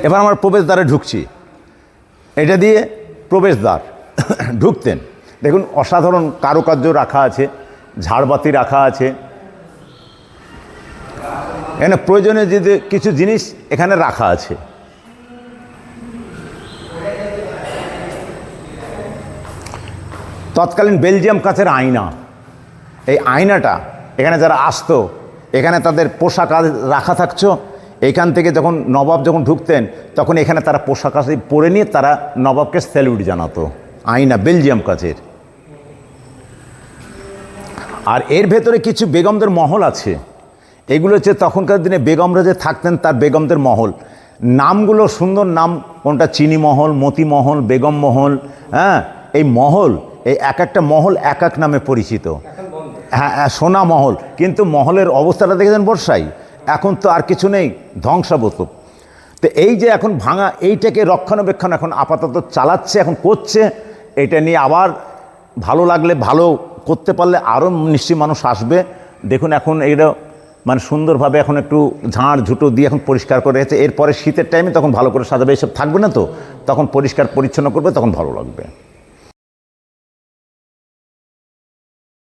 এবার আমার প্রবেশদ্বারে ঢুকছি, এটা দিয়ে প্রবেশদ্বার ঢুকতেন। দেখুন অসাধারণ কারুকার্য রাখা আছে, ঝাড়বাতি রাখা আছে, এখানে প্রয়োজনীয় যে কিছু জিনিস এখানে রাখা আছে। তৎকালীন বেলজিয়াম কাচের আয়না, এই আয়নাটা এখানে যারা আসতো, এখানে তাদের পোশাক রাখা থাকতো। এখান থেকে যখন নবাব যখন ঢুকতেন তখন এখানে তারা পোশাক পরে নিয়ে তারা নবাবকে স্যালুট জানাতো। আয়না বেলজিয়াম কাচের। আর এর ভেতরে কিছু বেগমদের মহল আছে, এগুলো হচ্ছে তখনকার দিনে বেগমরা যে থাকতেন তার বেগমদের মহল। নামগুলো সুন্দর নাম, কোনটা চিনি মহল, মতি মহল, বেগম মহল। হ্যাঁ, এই মহল, এই এক একটা মহল এক এক নামে পরিচিত। হ্যাঁ, সোনা মহল, কিন্তু মহলের অবস্থাটা দেখেছেন বর্ষায়, এখন তো আর কিছু নেই, ধ্বংসাবত। তো এই যে এখন ভাঙা, এইটাকে রক্ষণাবেক্ষণ এখন আপাতত চালাচ্ছে, এখন করছে। এটা নিয়ে আবার ভালো লাগলে, ভালো করতে পারলে আরও নিশ্চয়ই মানুষ আসবে। দেখুন এখন এটা মানে সুন্দরভাবে এখন একটু ঝাড় ঝুটো দিয়ে এখন পরিষ্কার করে রেখেছে। এরপরে শীতের টাইমে তখন ভালো করে সাজাবে, এসব থাকবে না, তো তখন পরিষ্কার পরিচ্ছন্ন করবে, তখন ভালো লাগবে।